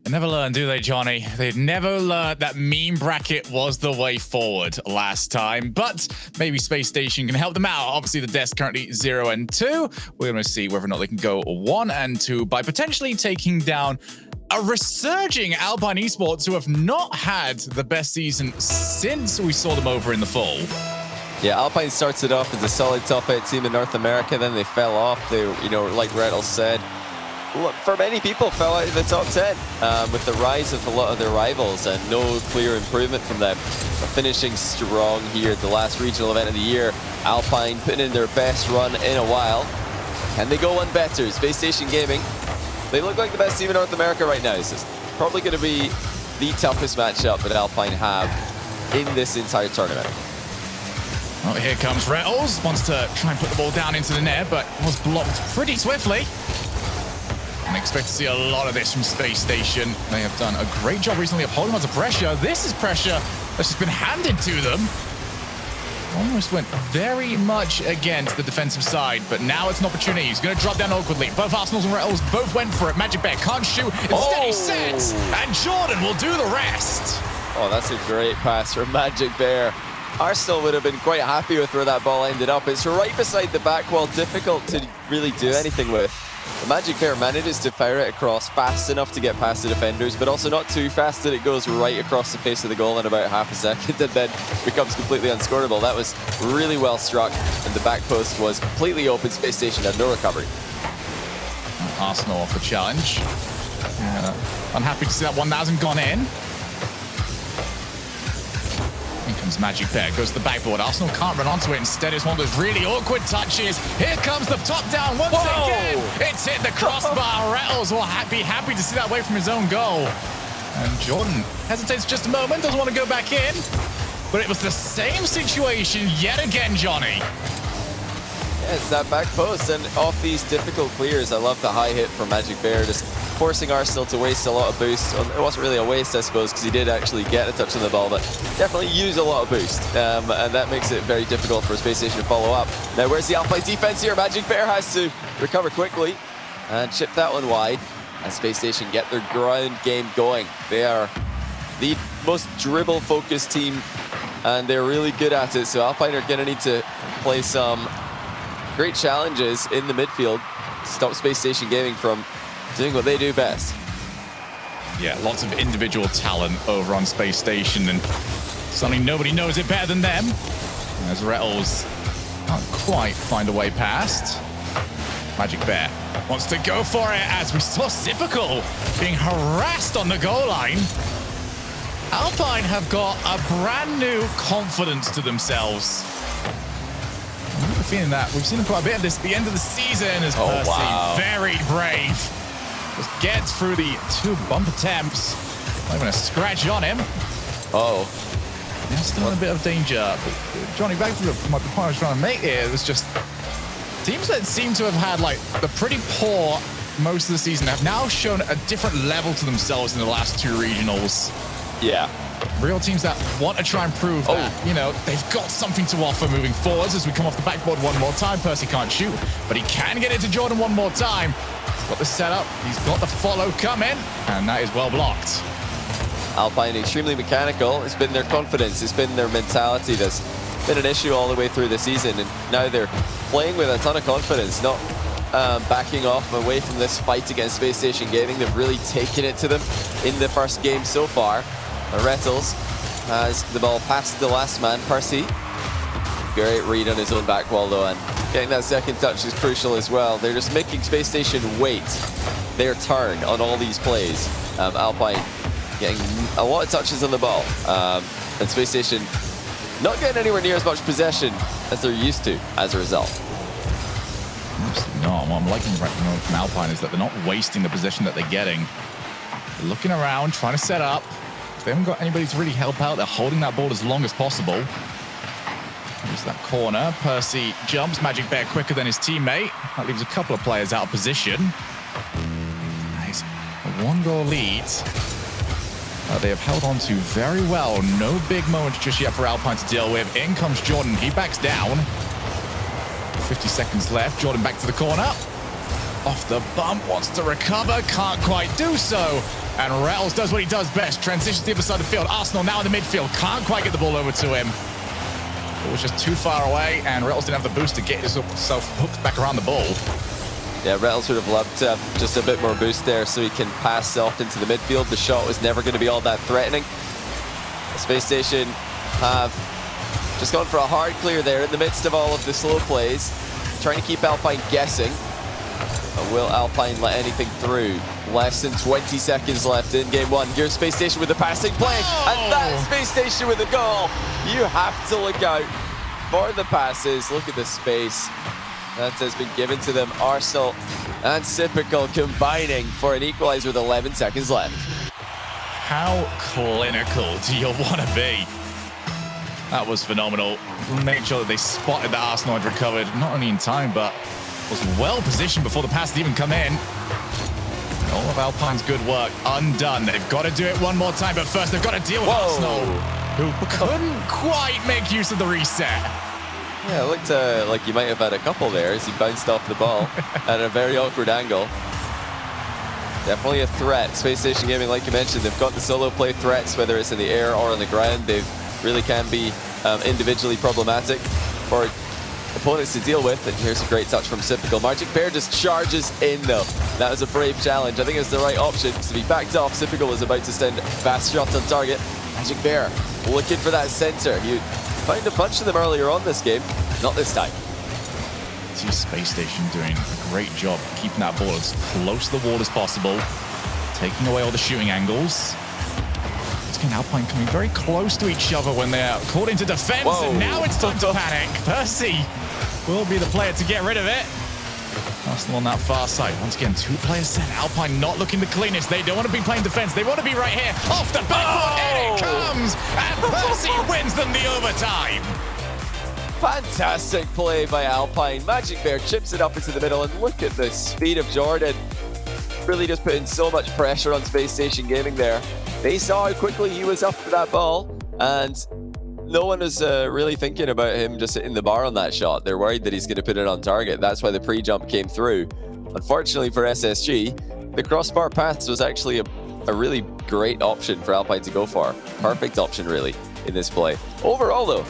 They never learn, do they, Johnny? They never learned that meme bracket was the way forward last time, but maybe Spacestation can help them out. Obviously, the desk currently 0 and 2. We're going to see whether or not they can go 1 and 2 by potentially taking down a resurging Alpine Esports, who have not had the best season since we saw them over in the fall. Yeah, Alpine started off as a solid top 8 team in North America, then they fell off. They, like Reynolds said, for many people, fell out of the top 10 with the rise of a lot of their rivals and no clear improvement from them. But finishing strong here at the last regional event of the year, Alpine putting in their best run in a while. Can they go one better? Spacestation Gaming, they look like the best team in North America right now. This is probably going to be the toughest matchup that Alpine have in this entire tournament. Oh, here comes Reynolds. Wants to try and put the ball down into the net, but was blocked pretty swiftly. And expect to see a lot of this from Spacestation. They have done a great job recently of holding on to pressure. This is pressure that's just been handed to them. Almost went very much against the defensive side, but now it's an opportunity. He's going to drop down awkwardly. Both Arsenals and Reynolds both went for it. Magic Bear can't shoot. Instead he sets, and Jordan will do the rest. Oh, that's a great pass from Magic Bear. Arsenal would have been quite happy with where that ball ended up. It's right beside the back wall, difficult to really do anything with. The Magic Bear manages to fire it across fast enough to get past the defenders, but also not too fast that it goes right across the face of the goal in about half a second and then becomes completely unscorable. That was really well struck, and the back post was completely open. Spacestation had no recovery. Arsenal off the challenge. Unhappy to see that one that hasn't gone in. Here comes Magic Bear, goes to the backboard. Arsenal can't run onto it. Instead, it's one of those really awkward touches. Here comes the top down once again. It's hit the crossbar. Reynolds will be happy to see that away from his own goal. And Jordan hesitates just a moment, doesn't want to go back in. But it was the same situation yet again, Johnny. Yeah, it's that back post, and off these difficult clears, I love the high hit from Magic Bear, just forcing Arsenal to waste a lot of boost. It wasn't really a waste, I suppose, because he did actually get a touch on the ball, but definitely use a lot of boost, and that makes it very difficult for Spacestation to follow up. Now, where's the Alpine defense here? Magic Bear has to recover quickly and chip that one wide, and Spacestation get their ground game going. They are the most dribble-focused team, and they're really good at it, so Alpine are going to need to play some great challenges in the midfield to stop Spacestation Gaming from doing what they do best. Yeah, lots of individual talent over on Spacestation, and suddenly nobody knows it better than them. As Reynolds can't quite find a way past. Magic Bear wants to go for it, as we saw Sipical being harassed on the goal line. Alpine have got a brand new confidence to themselves. I have a feeling that we've seen them quite a bit of this at the end of the season as Percy, very brave. Just gets through the 2 bump attempts. Not even a scratch on him. They're still in a bit of danger. But Johnny, back to the point I was trying to make here, it was just teams that seem to have had like the pretty poor most of the season have now shown a different level to themselves in the last 2 regionals. Yeah. Real teams that want to try and prove that, they've got something to offer moving forwards. As we come off the backboard one more time, Percy can't shoot, but he can get it to Jordan one more time. He's got the setup, he's got the follow coming, and that is well blocked. Alpine extremely mechanical. It's been their confidence, it's been their mentality that's been an issue all the way through the season, and now they're playing with a ton of confidence, not backing off away from this fight against Spacestation Gaming. They've really taken it to them in the first game so far. Rettles has the ball past the last man, Percy. Great read on his own back wall though, and getting that second touch is crucial as well. They're just making Spacestation wait their turn on all these plays. Alpine getting a lot of touches on the ball, and Spacestation not getting anywhere near as much possession as they're used to as a result. Absolutely not. What I'm liking from Alpine is that they're not wasting the possession that they're getting. They're looking around, trying to set up. If they haven't got anybody to really help out, they're holding that ball as long as possible. There's that corner. Percy jumps. Magic Bear quicker than his teammate. That leaves a couple of players out of position. Nice. A 1-goal lead. They have held on to very well. No big moments just yet for Alpine to deal with. In comes Jordan. He backs down. 50 seconds left. Jordan back to the corner. Off the bump. Wants to recover. Can't quite do so. And Rettles does what he does best. Transitions to the other side of the field. Arsenal now in the midfield. Can't quite get the ball over to him. It was just too far away, and Rettles didn't have the boost to get himself hooked back around the ball. Yeah, Rettles would have loved to have just a bit more boost there so he can pass off into the midfield. The shot was never going to be all that threatening. Space Station have just gone for a hard clear there in the midst of all of the slow plays, trying to keep Alpine guessing. But will Alpine let anything through? Less than 20 seconds left in game one. Here's Space Station with the passing play, and that's Space Station with the goal. You have to look out for the passes. Look at the space that has been given to them. Arsenal and Sypical combining for an equalizer with 11 seconds left. How clinical do you want to be? That was phenomenal. Made sure that they spotted that Arsenal had recovered, not only in time, but was well positioned before the pass had even come in. All of Alpine's good work undone. They've got to do it one more time, but first they've got to deal with Arsenal, who couldn't quite make use of the reset. Yeah, it looked like you might have had a couple there as he bounced off the ball at a very awkward angle. Definitely a threat. Space Station Gaming, like you mentioned, they've got the solo play threats, whether it's in the air or on the ground. They really can be individually problematic for opponents to deal with. And here's a great touch from Sypical. Magic Bear just charges in though. That was a brave challenge. I think it was the right option to be backed off. Sypical was about to send fast shots on target. Magic Bear looking for that center. You found a bunch of them earlier on this game, not this time. See Space Station doing a great job keeping that ball as close to the wall as possible, taking away all the shooting angles. Again, Alpine coming very close to each other when they're caught into defense. Whoa. And now it's time to panic. Percy will be the player to get rid of it. Arsenal on that far side. Once again, two players set. Alpine not looking the cleanest. They don't want to be playing defense. They want to be right here. Off the backboard, and it comes. And Percy wins them the overtime. Fantastic play by Alpine. Magic Bear chips it up into the middle, and look at the speed of Jordan. Really just putting so much pressure on Space Station Gaming there. They saw how quickly he was up for that ball, and no one was really thinking about him just hitting the bar on that shot. They're worried that he's going to put it on target. That's why the pre-jump came through. Unfortunately for SSG, the crossbar pass was actually a really great option for Alpine to go for. Perfect option, really, in this play. Overall, though,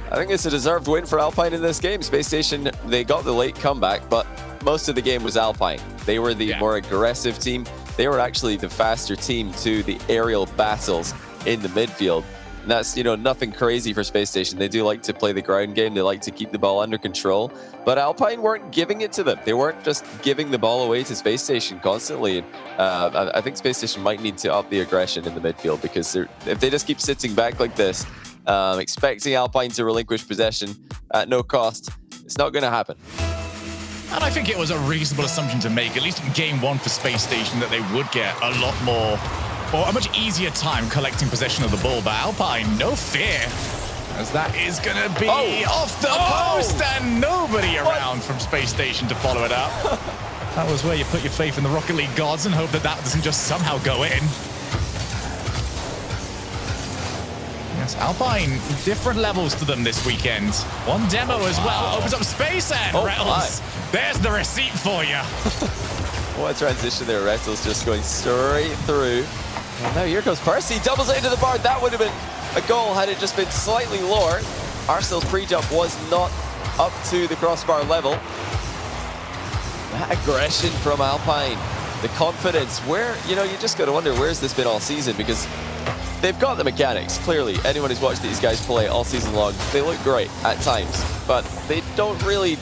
I think it's a deserved win for Alpine in this game. Space Station, they got the late comeback, but most of the game was Alpine. They were the more aggressive team. They were actually the faster team to the aerial battles in the midfield. And that's, nothing crazy for Space Station. They do like to play the ground game. They like to keep the ball under control. But Alpine weren't giving it to them. They weren't just giving the ball away to Space Station constantly. I think Space Station might need to up the aggression in the midfield, because if they just keep sitting back like this, expecting Alpine to relinquish possession at no cost, it's not going to happen. And I think it was a reasonable assumption to make, at least in game one for Space Station, that they would get a lot more, or a much easier time collecting possession of the ball. But Alpine, no fear, as that is going to be off the post, and nobody around from Space Station to follow it up. That was where you put your faith in the Rocket League gods and hope that that doesn't just somehow go in. Yes, Alpine, different levels to them this weekend. One demo as well, opens up space, and Rettles, there's the receipt for you. What a transition there, Rettles just going straight through. And now here comes Percy, doubles it into the bar. That would have been a goal had it just been slightly lower. Arsenal's pre-jump was not up to the crossbar level. That aggression from Alpine, the confidence, where, you just got to wonder, where's this been all season? Because they've got the mechanics, clearly. Anyone who's watched these guys play all season long, they look great at times, but they don't really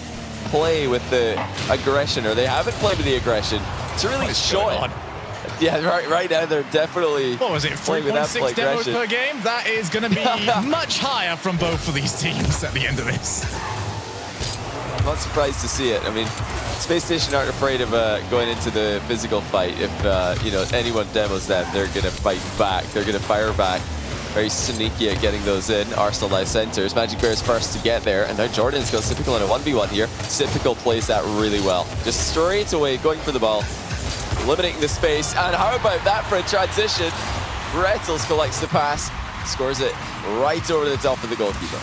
play with the aggression, or they haven't played with the aggression to really show it. Yeah, right now they're definitely. What was it, 3.6 demos per game? That is going to be much higher from both of these teams at the end of this. I'm not surprised to see it. I mean, Space Station aren't afraid of going into the physical fight. If anyone demos them, they're going to fight back. They're going to fire back. Very sneaky at getting those in. Arsenal live centers. Magic Bear's first to get there, and now Jordan's got Sypical in a 1v1 here. Sypical plays that really well. Just straight away, going for the ball, limiting the space. And how about that for a transition? Rettles collects the pass, scores it right over the top of the goalkeeper.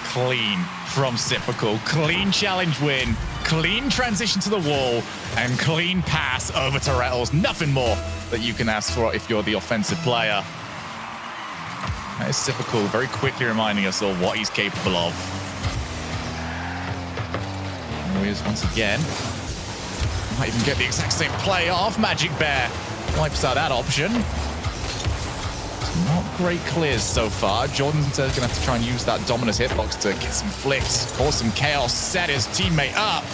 Clean from Sypical. Clean challenge win. clean transition to the wall and clean pass over to Rettles. Nothing more that you can ask for if you're the offensive player. That is typical, very quickly reminding us all what he's capable of. Here he is once again. Might even get the exact same play off. Magic Bear wipes out that option. Not great clears so far. Jordan's going to have to try and use that Dominus hitbox to get some flicks, cause some chaos, set his teammate up.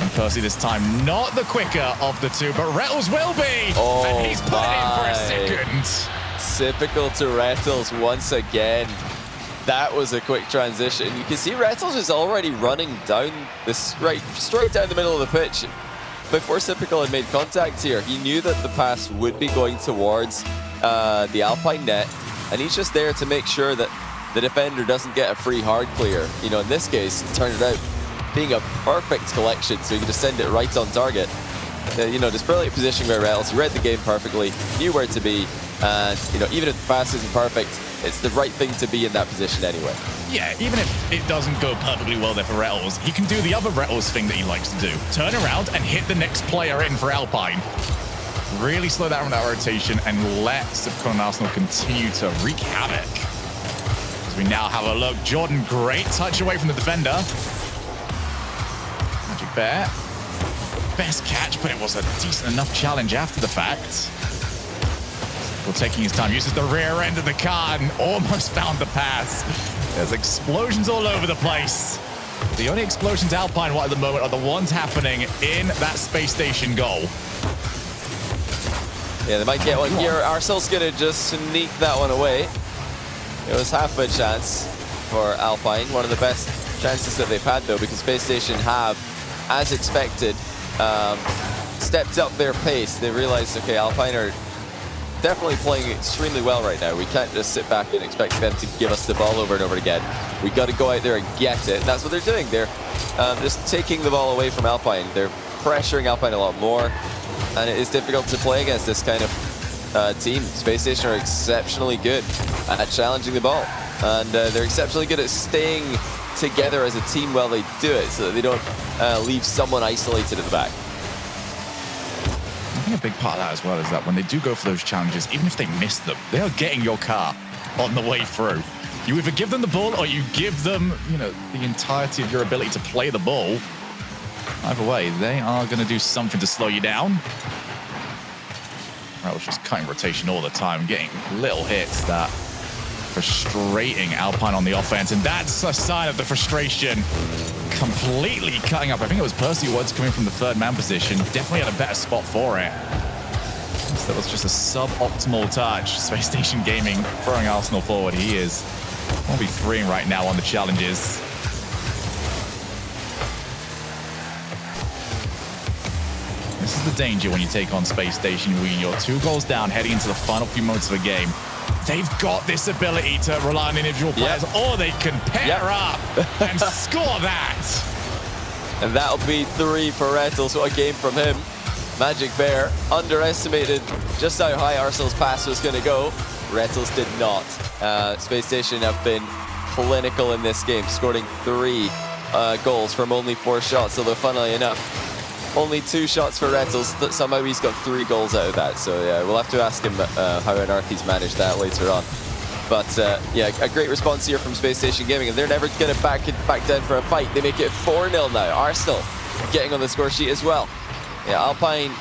And Percy this time not the quicker of the two, but Rettles will be. Oh, and he's put it in for a second. Typical to Rettles once again. That was a quick transition. You can see Rettles is already running down this straight down the middle of the pitch. Before Typical had made contact here, he knew that the pass would be going towards the Alpine net, and he's just there to make sure that the defender doesn't get a free hard clear. You know, in this case, it turned out being a perfect collection, so he could just send it right on target. You know, just brilliant positioning by Rettles. He read the game perfectly, knew where to be, and you know, even if the pass isn't perfect, it's the right thing to be in that position anyway. Yeah, even if it doesn't go perfectly well there for Rettles, he can do the other Rettles thing that he likes to do. Turn around and hit the next player in for Alpine. Really slow down that rotation and let Typical and Arsenal continue to wreak havoc. As we now have a look, Jordan, great touch away from the defender. Magic Bear. Best catch, but it was a decent enough challenge after the fact. Typical taking his time, uses the rear end of the car and almost found the pass. There's explosions all over the place. The only explosions Alpine want at the moment are the ones happening in that space station goal. Yeah, they might get one here. Arsenal's going to just sneak that one away. It was half a chance for Alpine. One of the best chances that they've had, though, because Space Station have, as expected, stepped up their pace. They realized, okay, Alpine are definitely playing extremely well right now. We can't just sit back and expect them to give us the ball over and over again. We got to go out there and get it. And that's what they're doing. They're just taking the ball away from Alpine. They're pressuring Alpine a lot more. And it is difficult to play against this kind of team. Space Station are exceptionally good at challenging the ball. And they're exceptionally good at staying together as a team while they do it, so that they don't leave someone isolated at the back. I think a big part of that as well is that when they do go for those challenges, even if they miss them, they are getting your car on the way through. You either give them the ball or you give them, you know, the entirety of your ability to play the ball. Either way, they are going to do something to slow you down. I was just cutting rotation all the time, getting little hits that frustrating Alpine on the offense, and that's a sign of the frustration completely cutting up. I think it was Percy Woods coming from the third man position, definitely had a better spot for it. So that was just a suboptimal touch. Space Station Gaming throwing Arsenal forward. He is 1v3 right now on the challenges. This is the danger when you take on Space Station. When you're 2 goals down heading into the final few moments of a game. They've got this ability to rely on individual players, or they can pair up and score that. And that'll be 3 for Rettles. What a game from him. Magic Bear underestimated just how high Arsenal's pass was going to go. Rettles did not. Space Station have been clinical in this game, scoring 3 goals from only 4 shots, although funnily enough, only 2 shots for Rettles. Somehow he's got 3 goals out of that. So yeah, we'll have to ask him how on earth he's managed that later on. But yeah, a great response here from Space Station Gaming, and they're never going to back down for a fight. They make it 4-0 now. Arsenal getting on the score sheet as well. Yeah, Alpine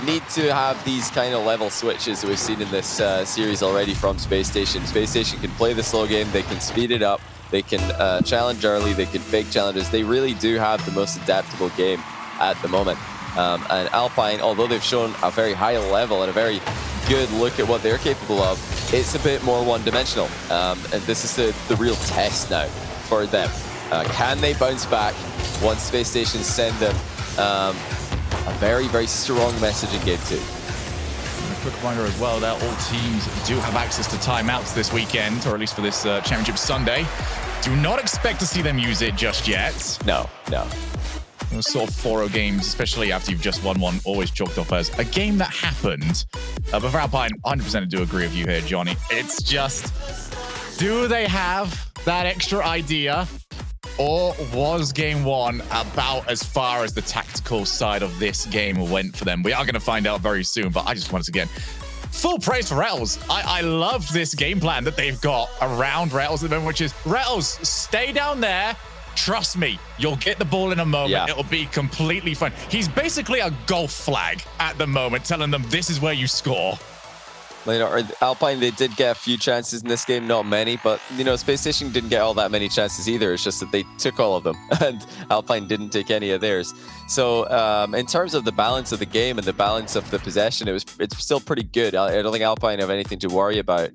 need to have these kind of level switches that we've seen in this series already from Space Station. Space Station can play the slow game, they can speed it up, they can challenge early, they can fake challenges. They really do have the most adaptable game at the moment. And Alpine, although they've shown a very high level and a very good look at what they're capable of, it's a bit more one-dimensional. And this is the real test now for them. Can they bounce back once Space Station send them a very, very strong message in Game 2? And a quick reminder as well that all teams do have access to timeouts this weekend, or at least for this Championship Sunday. Do not expect to see them use it just yet. No, no. Those sort of 4-0 games, especially after you've just won one, always chalked off as a game that happened. But for Alpine, 100% do agree with you here, Johnny. It's just, do they have that extra idea Or was game one about as far as the tactical side of this game went for them? We are going to find out very soon, but I just once again, full praise for Rattles. I love this game plan that they've got around Rattles at the moment, which is, Rattles, stay down there. Trust me, you'll get the ball in a moment. Yeah. It'll be completely fine. He's basically a golf flag at the moment, telling them this is where you score. You know, Alpine, they did get a few chances in this game, not many, but, you know, Spacestation didn't get all that many chances either. It's just that they took all of them, and Alpine didn't take any of theirs. So, in terms of the balance of the game and the balance of the possession, it's still pretty good. I don't think Alpine have anything to worry about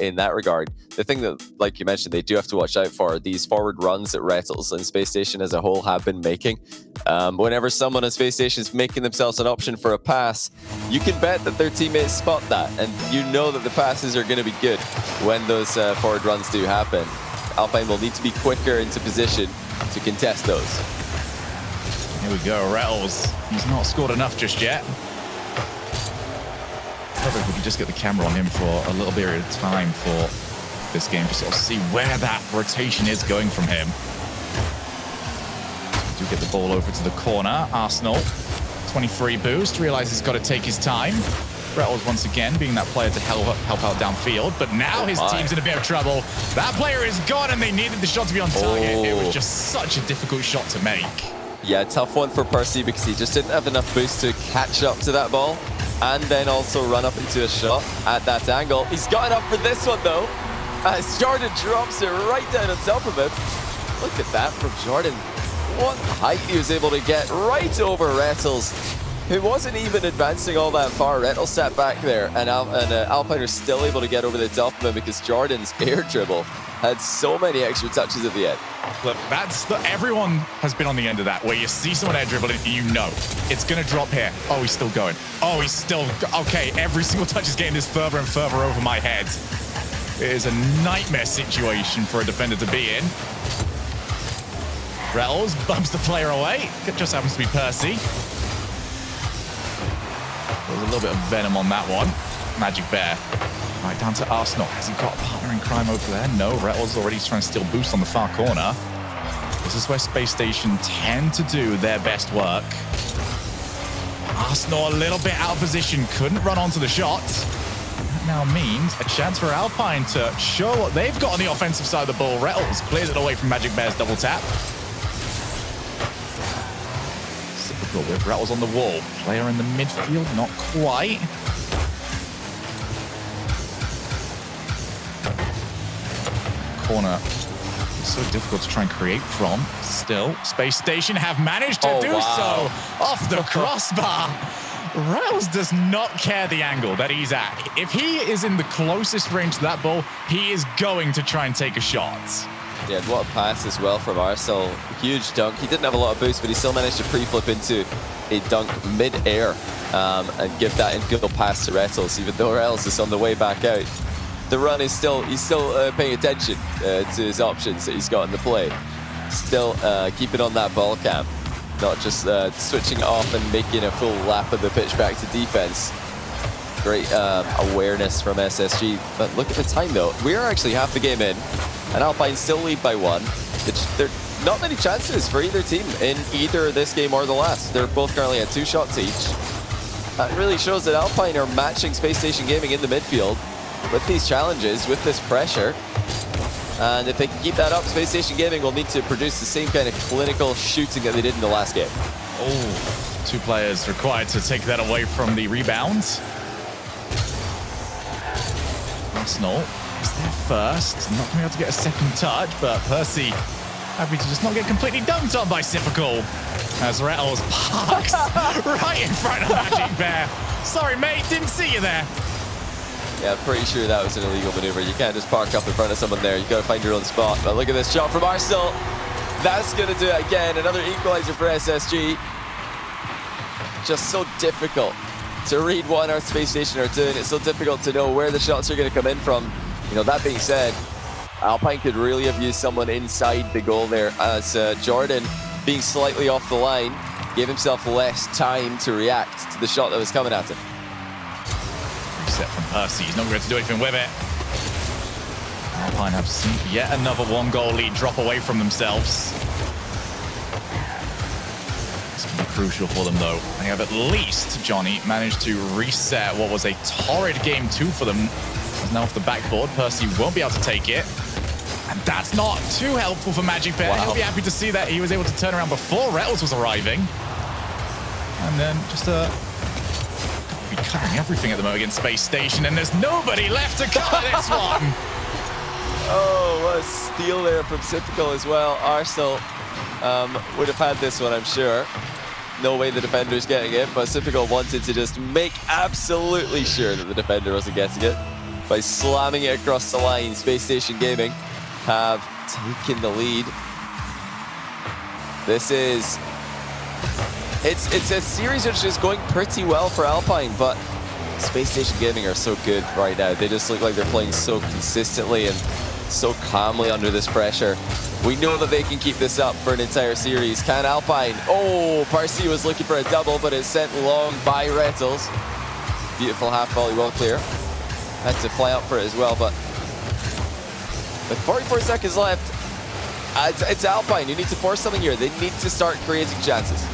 in that regard. The thing that, like you mentioned, they do have to watch out for are these forward runs that Rattles and Spacestation as a whole have been making. Whenever someone on Spacestation is making themselves an option for a pass, you can bet that their teammates spot that, and you know that the passes are going to be good when those forward runs do happen. Alpine will need to be quicker into position to contest those. Here we go, Rattles. He's not scored enough just yet. Probably if we could just get the camera on him for a little period of time for this game to sort of see where that rotation is going from him. Do get the ball over to the corner. Arsenal, 23 boost, realizes he's got to take his time. Rattles once again being that player to help out downfield, but now his team's in a bit of trouble. That player is gone and they needed the shot to be on target. It was just such a difficult shot to make. Yeah, tough one for Percy because he just didn't have enough boost to catch up to that ball and then also run up into a shot at that angle. He's got enough for this one though, as Jordan drops it right down on top of him. Look at that from Jordan. What height he was able to get right over Rattles, who wasn't even advancing all that far. Rattles sat back there, and Alpine are still able to get over the top of him because Jordan's air dribble had so many extra touches at the end. Look, everyone has been on the end of that, where you see someone air dribble and you know it's going to drop here. Oh, he's still going. Oh, he's still... Okay, every single touch is getting this further and further over my head. It is a nightmare situation for a defender to be in. Rattles bumps the player away. It just happens to be Percy. There's a little bit of venom on that one. Magic Bear. Right, down to Arsenal. Has he got a partner in crime over there? No, Rattles already trying to steal boost on the far corner. This is where Space Station tend to do their best work. Arsenal a little bit out of position. Couldn't run onto the shot. That now means a chance for Alpine to show what they've got on the offensive side of the ball. Rattles clears it away from Magic Bear's double tap. With Rattles on the wall. Player in the midfield, not quite. Corner. It's so difficult to try and create from. Still, Space Station have managed to do so off the crossbar. Rattles does not care the angle that he's at. If he is in the closest range to that ball, he is going to try and take a shot. Yeah, what a pass as well from Arsenal. Huge dunk. He didn't have a lot of boost, but he still managed to pre-flip into a dunk mid-air and give that infield pass to Rattles, even though Rattles is on the way back out. The run is still, he's still paying attention to his options that he's got in the play. Still keeping on that ball cam, not just switching off and making a full lap of the pitch back to defense. Great awareness from SSG, but look at the time though. We are actually half the game in, and Alpine still lead by 1. There are not many chances for either team in either this game or the last. They're both currently at 2 shots each. That really shows that Alpine are matching Space Station Gaming in the midfield with these challenges, with this pressure. And if they can keep that up, Space Station Gaming will need to produce the same kind of clinical shooting that they did in the last game. Oh, 2 players required to take that away from the rebound. Arsenal is there first. Not going to be able to get a second touch, but Percy happy to just not get completely dunked on by Sipical as Rattles parks right in front of Magic Bear. Sorry, mate, didn't see you there. Yeah, I'm pretty sure that was an illegal maneuver. You can't just park up in front of someone there. You got to find your own spot. But look at this shot from Arsenal. That's going to do it again. Another equalizer for SSG. Just so difficult to read what our Space Station are doing. It's so difficult to know where the shots are going to come in from. You know, that being said, Alpine could really have used someone inside the goal there, as Jordan, being slightly off the line, gave himself less time to react to the shot that was coming at him. Reset from Percy. He's not going to do anything with it. Alpine have seen yet another 1-goal lead drop away from themselves. It's going to be crucial for them, though. They have at least, Johnny, managed to reset what was a torrid game 2 for them. It's now off the backboard. Percy won't be able to take it. And that's not too helpful for Magic Bear. Wow. He'll be happy to see that he was able to turn around before Rettles was arriving. And then just be covering everything at the moment against Space Station, and there's nobody left to cover this one. Oh, what a steal there from Sypical as well. Arsenal would have had this one, I'm sure. No way the defender's getting it, but Sypical wanted to just make absolutely sure that the defender wasn't getting it by slamming it across the line. Space Station Gaming have taken the lead. This is... It's a series which is going pretty well for Alpine, but Space Station Gaming are so good right now. They just look like they're playing so consistently and so calmly under this pressure. We know that they can keep this up for an entire series. Can Alpine? Oh, Parsi was looking for a double, but it's sent long by Rettles. Beautiful half volley, well clear. Had to fly up for it as well, but with 44 seconds left, it's Alpine. You need to force something here. They need to start creating chances.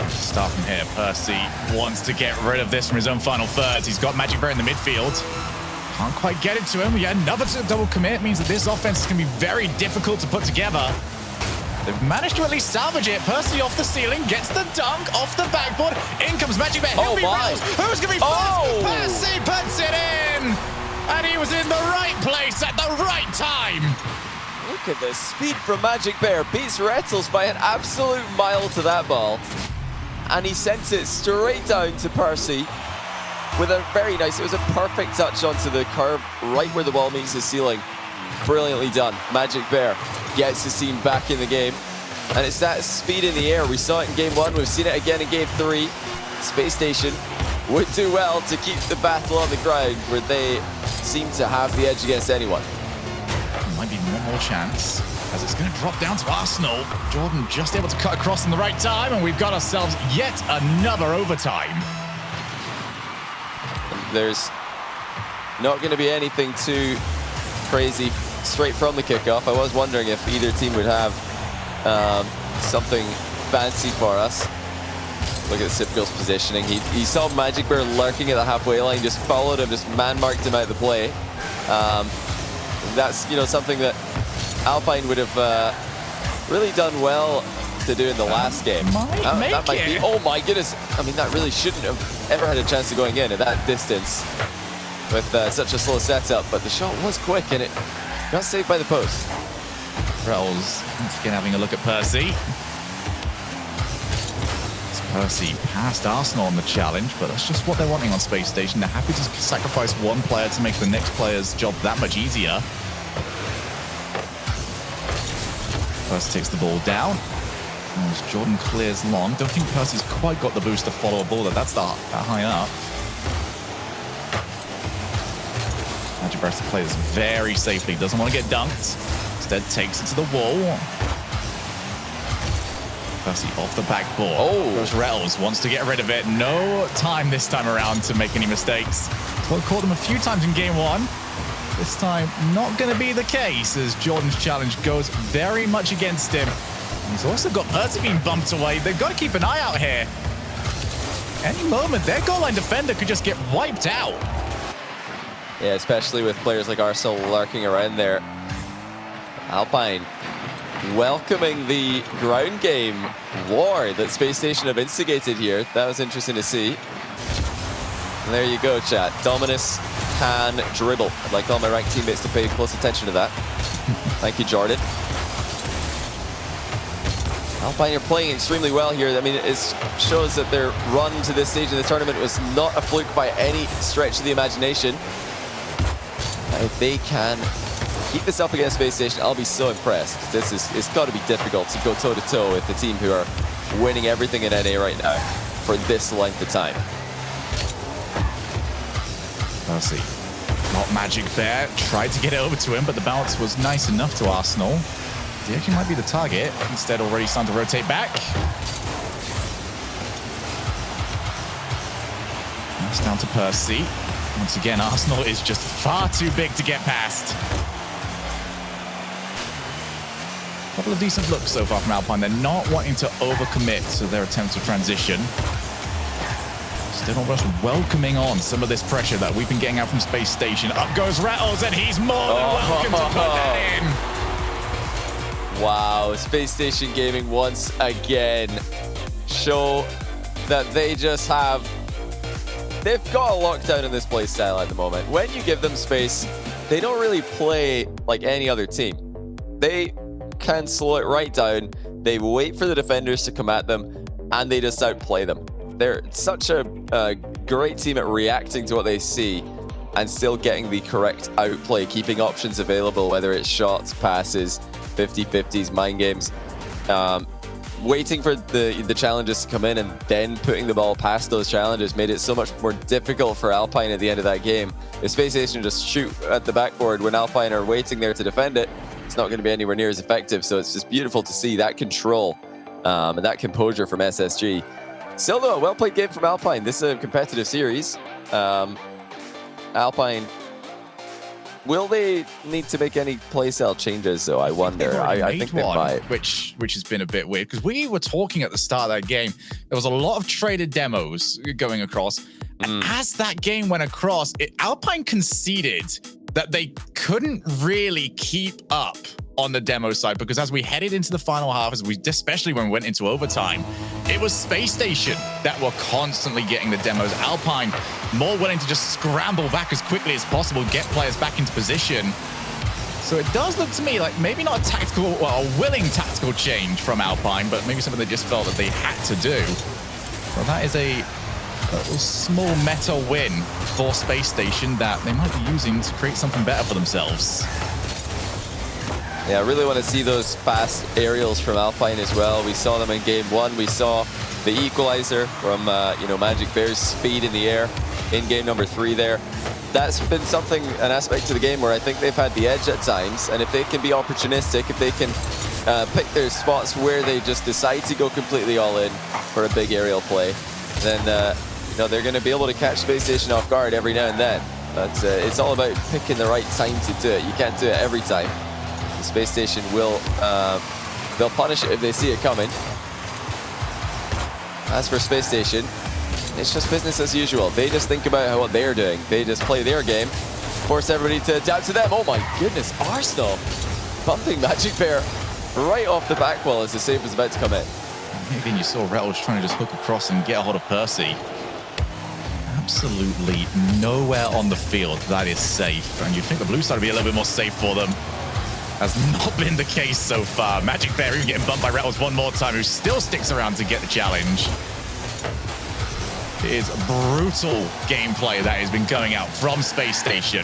Start from here. Percy wants to get rid of this from his own final thirds. He's got Magic Bear in the midfield. Can't quite get it to him. Yeah, another double commit means that this offense is going to be very difficult to put together. They've managed to at least salvage it. Percy off the ceiling, gets the dunk off the backboard. In comes Magic Bear. He'll be Rettles. Who's going to be first? Percy puts it in! And he was in the right place at the right time. Look at the speed from Magic Bear. Beats Rettles by an absolute mile to that ball. And he sent it straight down to Percy with a very nice, it was a perfect touch onto the curve right where the ball meets the ceiling. Brilliantly done. Magic Bear gets his team back in the game. And it's that speed in the air. We saw it in game 1, we've seen it again in game 3. Space Station would do well to keep the battle on the ground where they seem to have the edge against anyone. Might be one more chance as it's going to drop down to Arsenal. Jordan just able to cut across in the right time, and we've got ourselves yet another overtime. There's not going to be anything too crazy straight from the kickoff. I was wondering if either team would have something fancy for us. Look at Sipgill's positioning. He saw Magic Bear lurking at the halfway line, just followed him, just man-marked him out of the play. That's, you know, something that Alpine would have really done well to do in the last game. That might be, oh my goodness. I mean, that really shouldn't have ever had a chance of going in at that distance with such a slow setup, but the shot was quick and it got saved by the post. Rettles once again having a look at Percy. Percy passed Arsenal on the challenge, but that's just what they're wanting on Space Station. They're happy to sacrifice one player to make the next player's job that much easier. Percy takes the ball down. As Jordan clears long. Don't think Percy's quite got the boost to follow a ball that's that high up. Magic Bear plays very safely. Doesn't want to get dunked. Instead takes it to the wall. Percy off the backboard. Oh, goes Rettles, wants to get rid of it. No time this time around to make any mistakes. Well, caught them a few times in game 1. This time, not going to be the case as Jordan's challenge goes very much against him. And he's also got Percy being bumped away. They've got to keep an eye out here. Any moment, their goal line defender could just get wiped out. Yeah, especially with players like Arsenal lurking around there. Alpine welcoming the ground game war that Space Station have instigated here. That was interesting to see. And there you go, chat. Dominus can dribble. I'd like all my ranked teammates to pay close attention to that. Thank you, Jordan. Alpine are playing extremely well here. I mean, it shows that their run to this stage in the tournament was not a fluke by any stretch of the imagination. If they can keep this up against Space Station, I'll be so impressed. It's got to be difficult to go toe-to-toe with the team who are winning everything in NA right now for this length of time. Percy got Magic Bear, tried to get it over to him, but the bounce was nice enough to Arsenal. He actually might be the target. Instead, already starting to rotate back. That's down to Percy. Once again, Arsenal is just far too big to get past. A couple of decent looks so far from Alpine. They're not wanting to overcommit to their attempt to transition. Still not just welcoming on some of this pressure that we've been getting out from Spacestation. Up goes Rattles, and he's more than welcome to put that in. Wow, Spacestation Gaming once again show that they just have... They've got a lockdown in this play style at the moment. When you give them space, they don't really play like any other team. They can slow it right down. They wait for the defenders to come at them, and they just outplay them. They're such a great team at reacting to what they see and still getting the correct outplay, keeping options available, whether it's shots, passes, 50-50s, mind games, waiting for the challenges to come in and then putting the ball past those challenges made it so much more difficult for Alpine at the end of that game. If Spacestation just shoot at the backboard when Alpine are waiting there to defend it, it's not going to be anywhere near as effective. So it's just beautiful to see that control and that composure from SSG. Still though, a well-played game from Alpine. This is a competitive series. Alpine, will they need to make any playstyle changes though? I wonder. I think they might. Which has been a bit weird, because we were talking at the start of that game, there was a lot of traded demos going across. And as that game went across, Alpine conceded that they couldn't really keep up on the demo side, because as we headed into the final half, especially when we went into overtime, it was Spacestation that were constantly getting the demos. Alpine more willing to just scramble back as quickly as possible, get players back into position. So it does look to me like maybe not a tactical, well, a willing tactical change from Alpine, but maybe something they just felt that they had to do. Well, that is a small meta win for Spacestation that they might be using to create something better for themselves. Yeah, I really want to see those fast aerials from Alpine as well. We saw them in game one. We saw the equalizer from Magic Bear's speed in the air in game number 3 there. That's been something, an aspect to the game where I think they've had the edge at times. And if they can be opportunistic, if they can pick their spots where they just decide to go completely all in for a big aerial play, then they're going to be able to catch Spacestation off guard every now and then. But it's all about picking the right time to do it. You can't do it every time. Spacestation will, they'll punish it if they see it coming. As for Spacestation, it's just business as usual. They just think about what they're doing. They just play their game, force everybody to adapt to them. Oh my goodness, Arsenal bumping Magic Bear right off the back wall as the save was about to come in. Again, you saw Rattles trying to just hook across and get a hold of Percy. Absolutely nowhere on the field that is safe. And you'd think the blue side would be a little bit more safe for them. Has not been the case so far. Magic Bear even getting bumped by Rattles one more time, who still sticks around to get the challenge. It is brutal gameplay that has been going out from Spacestation.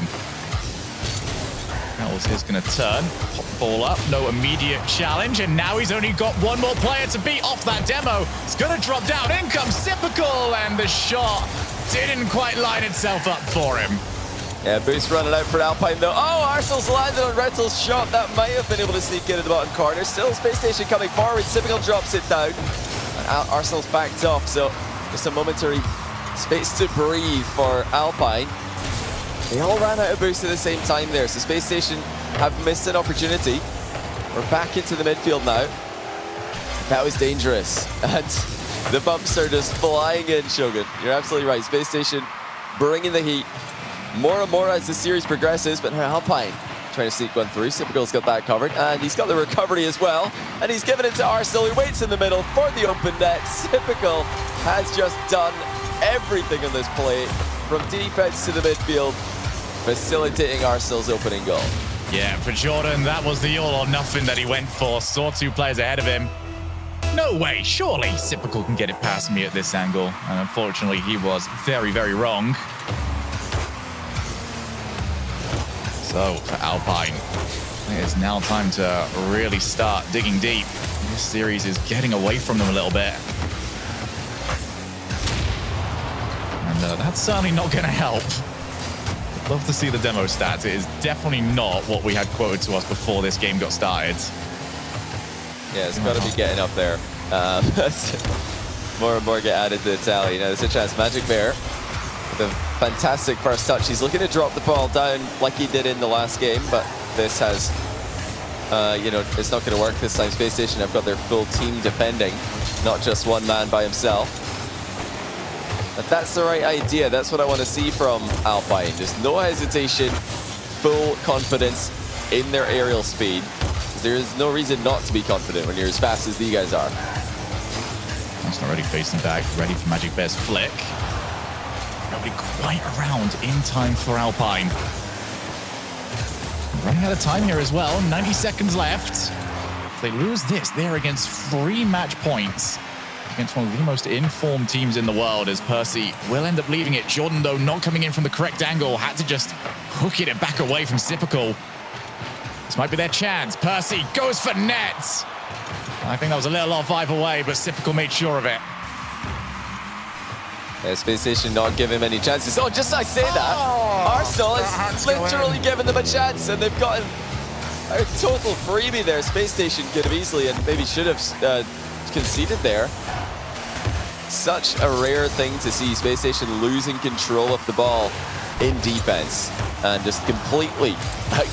Rattles is going to turn, pop the ball up, no immediate challenge, and now he's only got one more player to beat off that demo. It's going to drop down, in comes Typical, and the shot didn't quite line itself up for him. Yeah, boost running out for Alpine though. Oh, Arsenal's landed on Rattles' shot. That might have been able to sneak in at the bottom corner. Still Spacestation coming forward. Typical drops it down. And Arsenal's backed off, so just a momentary space to breathe for Alpine. They all ran out of boost at the same time there, so Spacestation have missed an opportunity. We're back into the midfield now. That was dangerous. And the bumps are just flying in, Shogun. You're absolutely right. Spacestation bringing the heat. More and more as the series progresses, but now Alpine trying to sneak one through. Typical's got that covered, and he's got the recovery as well. And he's given it to Arsenal, who waits in the middle for the open net. Typical has just done everything in this play, from defense to the midfield, facilitating Arsenal's opening goal. Yeah, for Jordan, that was the all or nothing that he went for. Saw 2 players ahead of him. No way, surely Typical can get it past me at this angle. And unfortunately, he was very, very wrong. So for Alpine, it is now time to really start digging deep. This series is getting away from them a little bit. And that's certainly not going to help. I'd love to see the demo stats. It is definitely not what we had quoted to us before this game got started. Yeah, it's got to be getting up there. More and more get added to the tally. Now there's a chance. Magic Bear with a fantastic first touch. He's looking to drop the ball down like he did in the last game, but this has, you know, it's not going to work this time. Spacestation have got their full team defending, not just one man by himself. But that's the right idea. That's what I want to see from Alpine. There's no hesitation, full confidence in their aerial speed. There's no reason not to be confident when you're as fast as these guys are. He's already facing back, ready for Magic Bear's flick. Nobody quite around in time for Alpine. Running out of time here as well, 90 seconds left. If they lose this, they're against 3 match points against one of the most informed teams in the world, as Percy will end up leaving it. Jordan, though, not coming in from the correct angle, had to just hook it back away from Sipical. This might be their chance. Percy goes for net. I think that was a little off either way, but Sipical made sure of it. Yeah, Spacestation not giving him any chances. Oh, just I say that, Arsenal is literally giving them a chance, and they've gotten a total freebie there. Spacestation could have easily and maybe should have conceded there. Such a rare thing to see Spacestation losing control of the ball in defense and just completely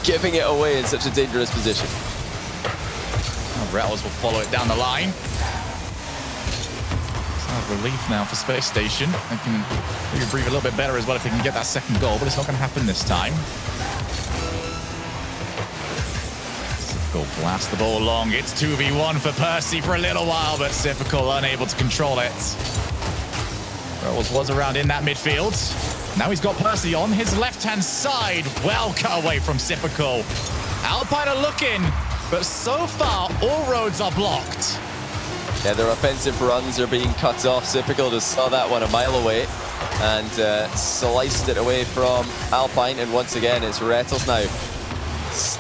giving it away in such a dangerous position. Rattles will follow it down the line. Relief now for Spacestation. They can maybe breathe a little bit better as well if they can get that second goal, but it's not going to happen this time. Sipical blasts the ball long. It's 2v1 for Percy for a little while, but Sipical unable to control it. Rattles was around in that midfield. Now he's got Percy on his left-hand side. Well cut away from Sipical. Alpine are looking, but so far all roads are blocked. Yeah, their offensive runs are being cut off. Sipical just saw that one a mile away and sliced it away from Alpine. And once again, it's Rattles now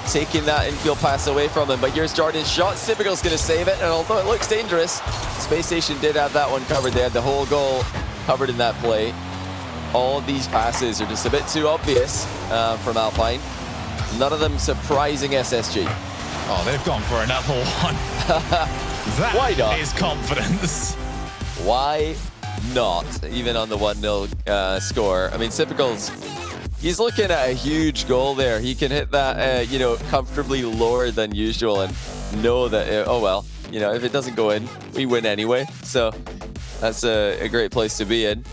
taking that infield pass away from him. But here's Jordan's shot. Sipical's going to save it. And although it looks dangerous, Spacestation did have that one covered. They had the whole goal covered in that play. All of these passes are just a bit too obvious from Alpine. None of them surprising SSG. Oh, they've gone for another one. Why not? That is confidence. Why not? Even on the 1-0 score. I mean, Sipical's, he's looking at a huge goal there. He can hit that, you know, comfortably lower than usual and know that, oh well, you know, if it doesn't go in, we win anyway. So that's a great place to be in.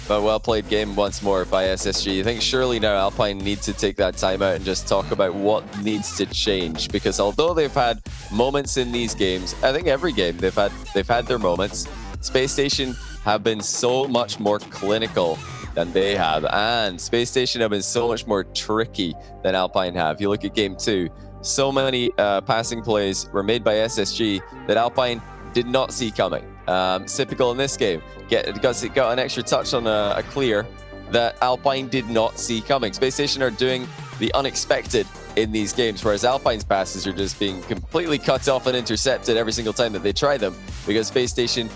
But well-played game once more by SSG. I think surely now Alpine need to take that time out and just talk about what needs to change. Because although they've had moments in these games, I think every game they've had their moments. Spacestation have been so much more clinical than they have. And Spacestation have been so much more tricky than Alpine have. You look at game 2, so many passing plays were made by SSG that Alpine did not see coming. Sipical in this game got an extra touch on a clear that Alpine did not see coming. Spacestation are doing the unexpected in these games, whereas Alpine's passes are just being completely cut off and intercepted every single time that they try them, because Spacestation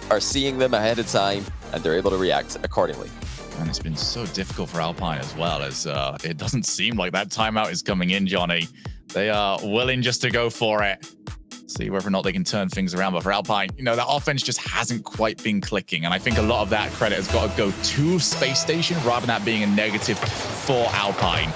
are seeing them ahead of time and they're able to react accordingly. And it's been so difficult for Alpine as well, as it doesn't seem like that timeout is coming in, Johnny. They are willing just to go for it. See whether or not they can turn things around. But for Alpine, you know, that offense just hasn't quite been clicking. And I think a lot of that credit has got to go to Spacestation rather than that being a negative for Alpine.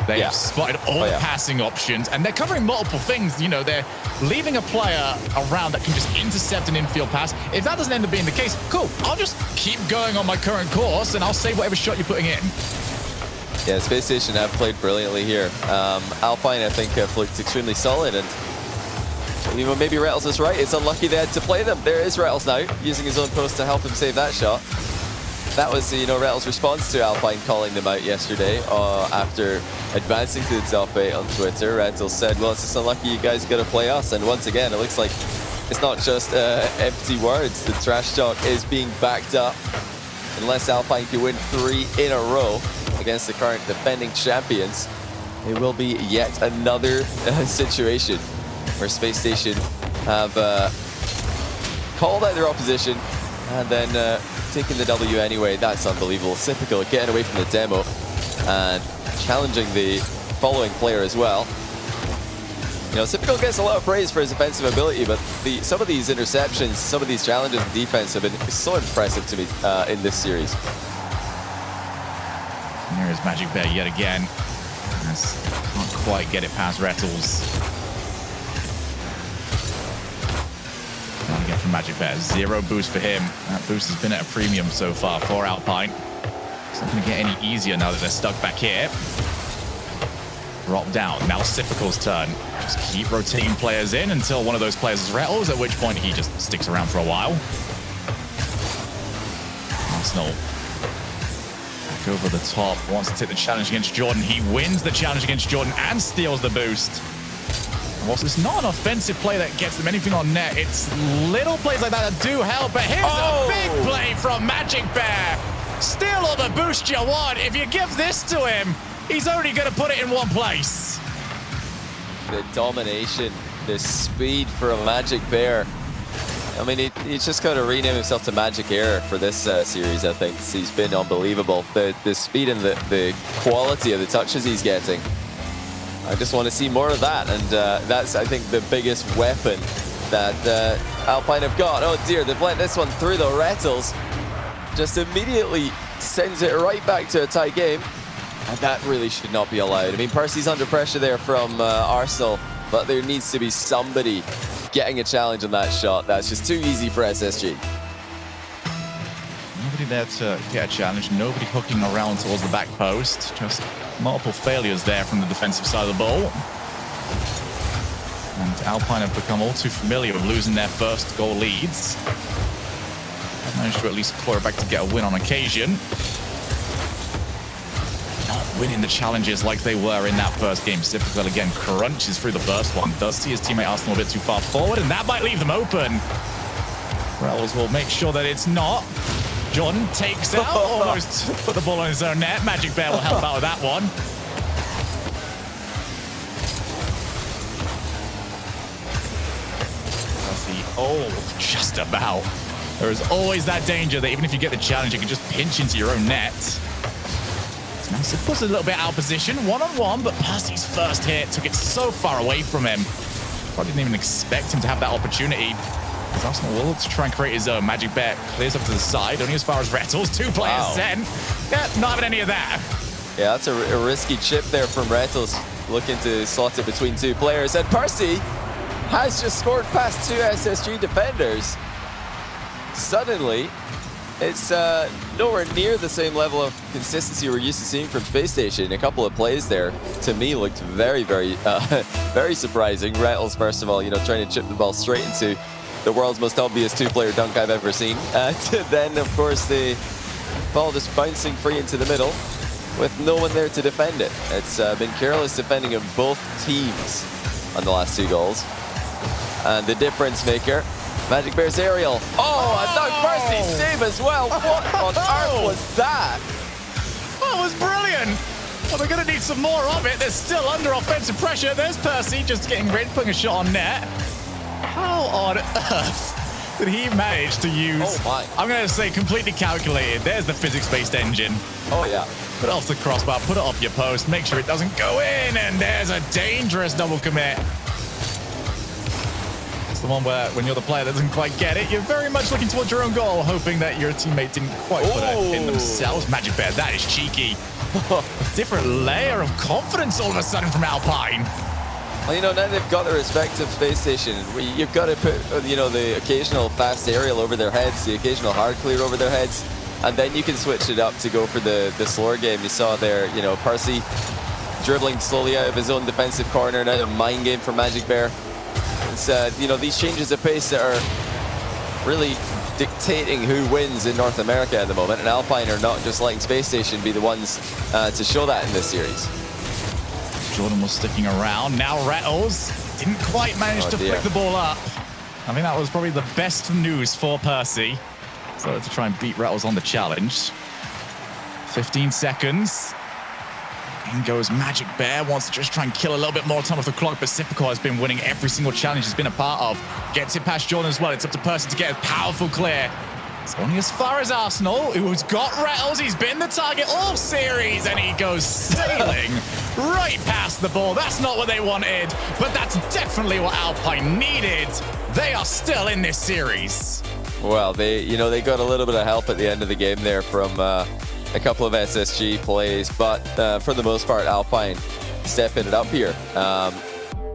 They have spotted all the passing options, and they're covering multiple things. You know, they're leaving a player around that can just intercept an infield pass. If that doesn't end up being the case, cool. I'll just keep going on my current course, and I'll save whatever shot you're putting in. Yeah, Spacestation have played brilliantly here. Alpine, I think, have looked extremely solid, and you know, maybe Rattles is right. It's unlucky they had to play them. There is Rattles now, using his own post to help him save that shot. That was, you know, Rattles' response to Alpine calling them out yesterday after advancing to the top 8 on Twitter. Rattles said, well, it's just unlucky you guys got to play us. And once again, it looks like it's not just empty words. The trash talk is being backed up. Unless Alpine can win 3 in a row against the current defending champions, it will be yet another situation where Spacestation have called out their opposition and then taking the W anyway. That's unbelievable. Sipical getting away from the demo and challenging the following player as well. You know, Sipical gets a lot of praise for his offensive ability, but some of these interceptions, some of these challenges in defense have been so impressive to me in this series. There is Magic Bear yet again. Can't quite get it past Rettles. Trying to get from Magic Bear. 0 boost for him. That boost has been at a premium so far for Alpine. It's not going to get any easier now that they're stuck back here. Drop down. Now Sipical's turn. Just keep rotating players in until one of those players is Rettles, at which point he just sticks around for a while. Arsenal back over the top. Wants to take the challenge against Jordan. He wins the challenge against Jordan and steals the boost. And whilst it's not an offensive play that gets them anything on net, it's little plays like that that do help. But here's a big play from Magic Bear. Steal all the boost you want. If you give this to him, he's only going to put it in one place. The domination, the speed for a Magic Bear. I mean, he's just got to rename himself to Magic Air for this series, I think. He's been unbelievable. The speed and the quality of the touches he's getting. I just want to see more of that. And that's, I think, the biggest weapon that Alpine have got. Oh, dear, they've let this one through the Rettles. Just immediately sends it right back to a tight game. And that really should not be allowed. I mean, Percy's under pressure there from Arsenal, but there needs to be somebody getting a challenge on that shot. That's just too easy for SSG. Nobody there to get a challenge. Nobody hooking around towards the back post. Just multiple failures there from the defensive side of the ball. And Alpine have become all too familiar with losing their first goal leads. They've managed to at least claw it back to get a win on occasion. Not winning the challenges like they were in that first game. Sipical again crunches through the first one. Does see his teammate Arsenal a bit too far forward, and that might leave them open. Rettles will make sure that it's not. Jordan takes out, almost put the ball on his own net. Magic Bear will help out with that one. Just about. There is always that danger that even if you get the challenge, you can just pinch into your own net. So now Sipical's a little bit out of position, one-on-one, but Percy's first hit took it so far away from him. Probably didn't even expect him to have that opportunity. As Arsenal will to try and create his own. Magic Bear clears up to the side, only as far as Rettles. 2 players sent. Yeah, not having any of that. Yeah, that's a risky chip there from Rettles, looking to slot it between 2 players. And Percy has just scored past 2 SSG defenders. Suddenly, it's nowhere near the same level of consistency we're used to seeing from Spacestation. A couple of plays there, to me, looked very, very, very surprising. Rettles, first of all, trying to chip the ball straight into the world's most obvious 2-player dunk I've ever seen. Then, of course, the ball just bouncing free into the middle with no one there to defend it. It's been careless defending of both teams on the last 2 goals. And the difference maker, Magic Bear's aerial. And now Percy's save as well. What on earth was that? That was brilliant. Well, they're going to need some more of it. They're still under offensive pressure. There's Percy just getting rid, putting a shot on net. How on earth did he manage to use... I'm going to say completely calculated. There's the physics-based engine. Oh, yeah. Put it off the crossbar, put it off your post, make sure it doesn't go in, and there's a dangerous double commit. The one where when you're the player that doesn't quite get it, you're very much looking towards your own goal, hoping that your teammate didn't quite put it in themselves. Magic Bear, that is cheeky. A different layer of confidence all of a sudden from Alpine. Well, now they've got the respect of Spacestation. You've got to put, the occasional fast aerial over their heads, the occasional hard clear over their heads, and then you can switch it up to go for the slower game. You saw there, Percy dribbling slowly out of his own defensive corner. Now a mind game for Magic Bear. It's, these changes of pace that are really dictating who wins in North America at the moment, and Alpine are not just letting Spacestation be the ones to show that in this series. Jordan was sticking around. Now Rettles didn't quite manage to flick the ball up. I think that was probably the best news for Percy. So to try and beat Rettles on the challenge. 15 seconds. In goes Magic Bear, wants to just try and kill a little bit more time off the clock, but Sipicall has been winning every single challenge he's been a part of. Gets it past Jordan as well. It's up to Percy to get a powerful clear. It's only as far as Arsenal, who's got Rettles. He's been the target all series, and he goes sailing right past the ball. That's not what they wanted, but that's definitely what Alpine needed. They are still in this series. Well, they got a little bit of help at the end of the game there from a couple of SSG plays, but for the most part, Alpine stepping it up here.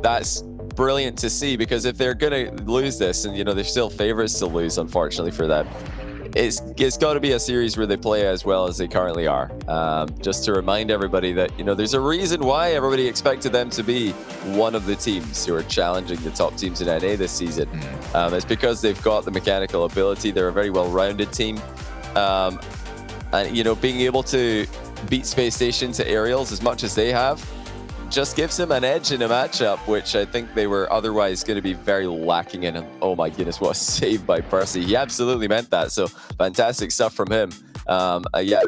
That's brilliant to see, because if they're going to lose this, and they're still favorites to lose, unfortunately for them, it's got to be a series where they play as well as they currently are. Just to remind everybody that there's a reason why everybody expected them to be one of the teams who are challenging the top teams in NA this season. It's because they've got the mechanical ability. They're a very well-rounded team, and being able to beat Spacestation to aerials as much as they have just gives them an edge in a matchup, which I think they were otherwise going to be very lacking in. And oh my goodness, what a save by Percy. He absolutely meant that. So fantastic stuff from him. Yeah,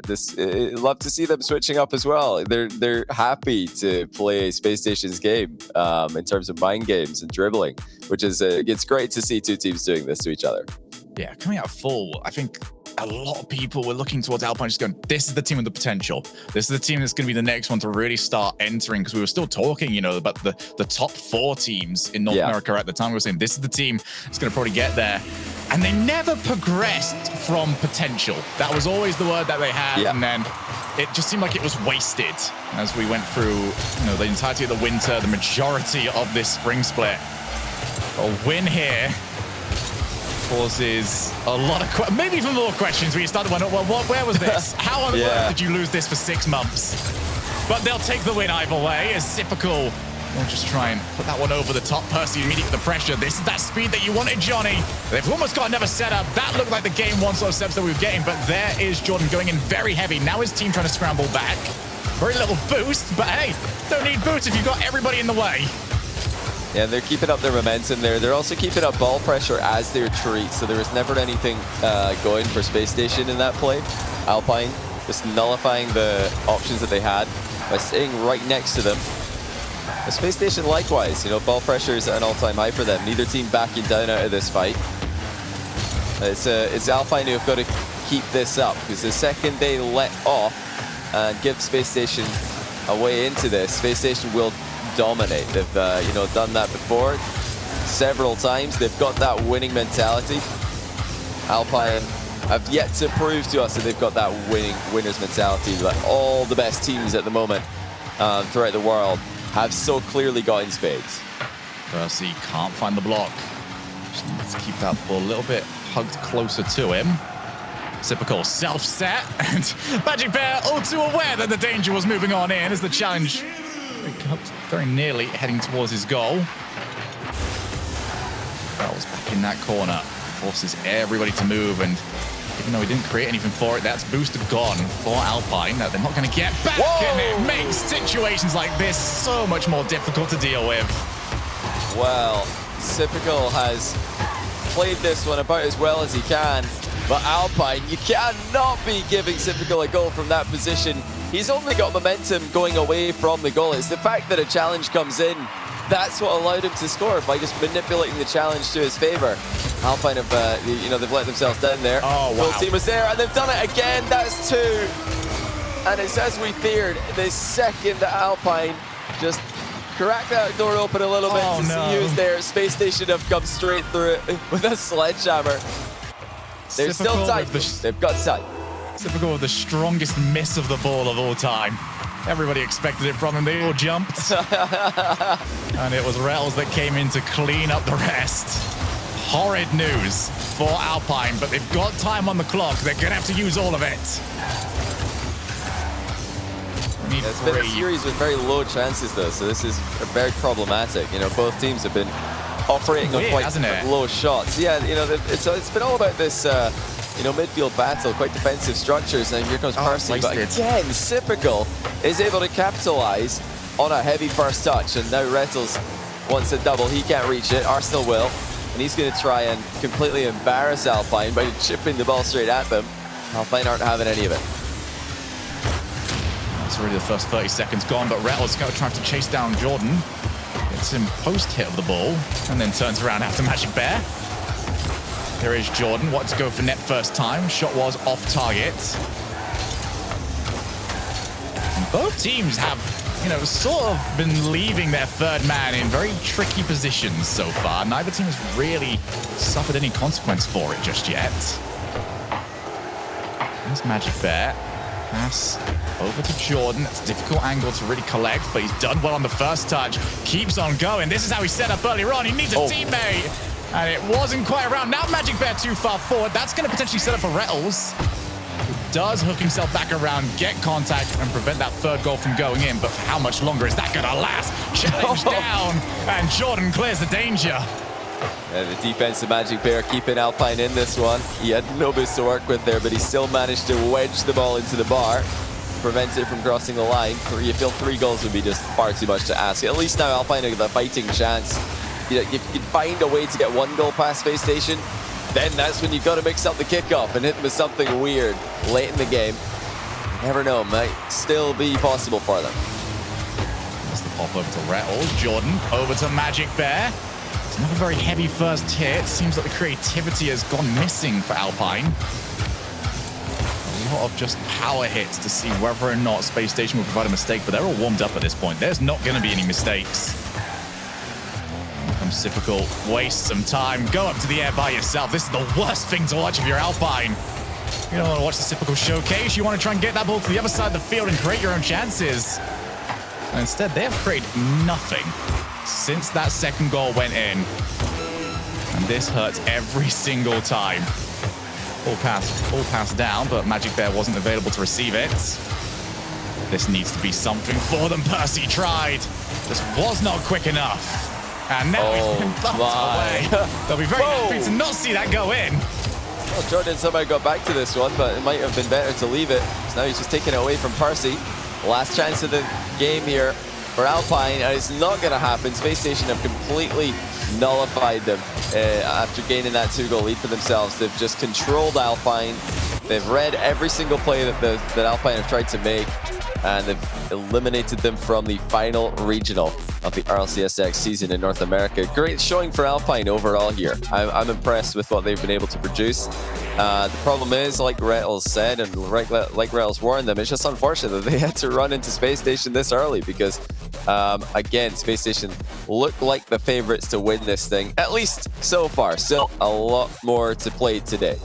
love to see them switching up as well. They're happy to play Spacestation's game in terms of mind games and dribbling, which is it's great to see two teams doing this to each other. Yeah, coming out full, I think a lot of people were looking towards Alpine, just going, this is the team with the potential. This is the team that's going to be the next one to really start entering, because we were still talking, about the top 4 teams in North America at the time. We were saying, this is the team that's going to probably get there. And they never progressed from potential. That was always the word that they had. And then it just seemed like it was wasted as we went through, the entirety of the winter, the majority of this spring split. A win here causes a lot of maybe even more questions when you started wondering, well, where was this? How on earth did you lose this for 6 months? But they'll take the win either way, as Typical will just try and put that one over the top. Percy immediately with the pressure. This is that speed that you wanted, Johnny. They've almost got another setup. That looked like the game 1 sort of steps that we were getting, but there is Jordan going in very heavy. Now his team trying to scramble back. Very little boost, but hey, don't need boost if you've got everybody in the way. Yeah, they're keeping up their momentum there. They're also keeping up ball pressure as they retreat, so there was never anything going for Spacestation in that play. Alpine just nullifying the options that they had by staying right next to them. The Spacestation likewise, ball pressure is at an all-time high for them. Neither team backing down out of this fight. It's Alpine who have got to keep this up, because the second they let off and give Spacestation a way into this, Spacestation will dominate. They've done that before several times. They've got that winning mentality. Alpine have yet to prove to us that they've got that winner's mentality that all the best teams at the moment throughout the world have so clearly got in spades. Percy can't find the block. Just needs to keep that ball a little bit hugged closer to him. Typical self-set, and Magic Bear all too aware that the danger was moving on in as the challenge very nearly heading towards his goal. Rattles back in that corner, forces everybody to move, and even though he didn't create anything for it, that's booster gone for Alpine. That they're not going to get back, and it makes situations like this so much more difficult to deal with. Well, Typical has played this one about as well as he can, but Alpine, you cannot be giving Typical a goal from that position. He's only got momentum going away from the goal. It's the fact that a challenge comes in, that's what allowed him to score, by just manipulating the challenge to his favor. Alpine have, they've let themselves down there. Oh, wow. Full team was there, and they've done it again. That's 2. And it's as we feared, the second Alpine just cracked that door open a little bit to see who's there. Spacestation have come straight through it with a sledgehammer. They're still tight. They've got tight. Typical of the strongest miss of the ball of all time. Everybody expected it from him. They all jumped. And it was Rattles that came in to clean up the rest. Horrid news for Alpine, but they've got time on the clock. They're going to have to use all of it. It's been a series with very low chances, though, so this is very problematic. Both teams have been operating on quite low shots. Yeah, it's been all about this midfield battle, quite defensive structures, and here comes Percy. But again, Typical is able to capitalize on a heavy first touch, and now Rettles wants a double. He can't reach it. Arsenal will, and he's going to try and completely embarrass Alpine by chipping the ball straight at them. Alpine aren't having any of it. It's already the first 30 seconds gone, but Rettles is going to try to chase down Jordan. Gets him post-hit of the ball, and then turns around after Magic Bear. Here is Jordan, wanted to go for net first time. Shot was off target. And both teams have, sort of been leaving their third man in very tricky positions so far. Neither team has really suffered any consequence for it just yet. There's Magic Bear. Pass over to Jordan. It's a difficult angle to really collect, but he's done well on the first touch. Keeps on going. This is how he set up earlier on. He needs a teammate. And it wasn't quite around. Now Magic Bear too far forward. That's going to potentially set up for Rettles. Who does hook himself back around, get contact, and prevent that third goal from going in. But for how much longer is that going to last? Challenge down. And Jordan clears the danger. And the defense of Magic Bear keeping Alpine in this one. He had no boost to work with there, but he still managed to wedge the ball into the bar, prevent it from crossing the line. You feel 3 goals would be just far too much to ask. At least now Alpine have the fighting chance. If you can find a way to get 1 goal past Spacestation, then that's when you've got to mix up the kickoff and hit them with something weird late in the game. You never know, might still be possible for them. That's the pop over to Rettles. Jordan over to Magic Bear. It's not a very heavy first hit. Seems like the creativity has gone missing for Alpine. A lot of just power hits to see whether or not Spacestation will provide a mistake, but they're all warmed up at this point. There's not going to be any mistakes. Here comes Typical. Waste some time. Go up to the air by yourself. This is the worst thing to watch if you're Alpine. You don't want to watch the Typical showcase. You want to try and get that ball to the other side of the field and create your own chances. And instead, they have created nothing since that second goal went in. And this hurts every single time. All pass down, but Magic Bear wasn't available to receive it. This needs to be something for them. Percy tried. This was not quick enough. And now he's been bumped away. They'll be very happy to not see that go in. Well, Jordan somehow got back to this one, but it might have been better to leave it. So now he's just taking it away from Percy. Last chance of the game here for Alpine, and it's not going to happen. Spacestation have completely nullified them after gaining that 2-goal lead for themselves. They've just controlled Alpine. They've read every single play that Alpine have tried to make, and they've eliminated them from the final regional of the RLCS season in North America. Great showing for Alpine overall here. I'm impressed with what they've been able to produce. The problem is, like Rettles said, and like Rettles warned them, it's just unfortunate that they had to run into Spacestation this early because, again, Spacestation look like the favorites to win this thing, at least so far. Still a lot more to play today.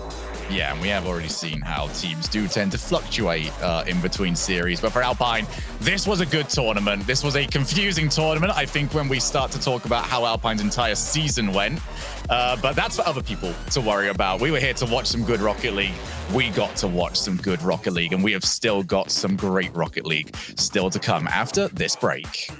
Yeah, and we have already seen how teams do tend to fluctuate in between series. But for Alpine, this was a good tournament. This was a confusing tournament, I think, when we start to talk about how Alpine's entire season went. But that's for other people to worry about. We were here to watch some good Rocket League. We got to watch some good Rocket League, and we have still got some great Rocket League still to come after this break.